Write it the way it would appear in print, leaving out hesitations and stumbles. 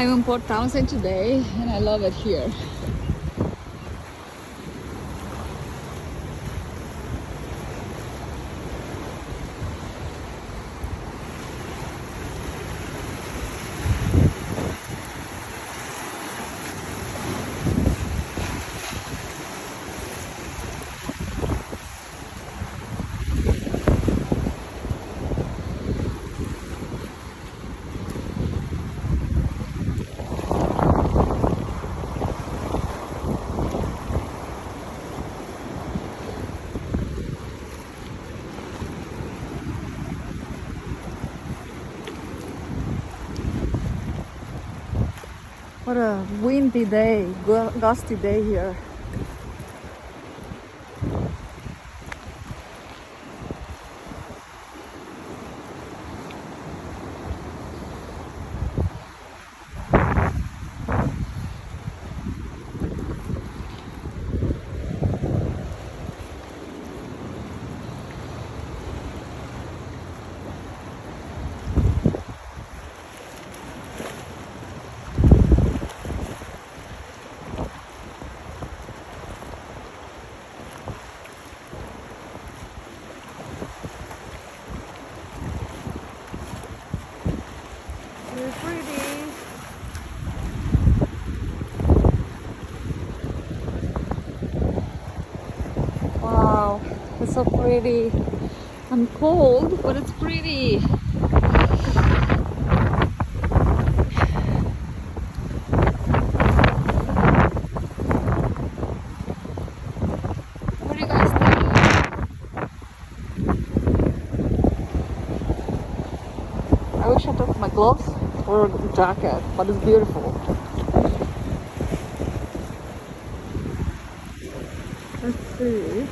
I'm in Port Townsend today and I love it here. What a windy day, gusty day here. Very pretty. Wow, it's so pretty. I'm cold, but it's pretty. What do you guys think? I wish I took my gloves or a jacket, but it's beautiful. Let's see.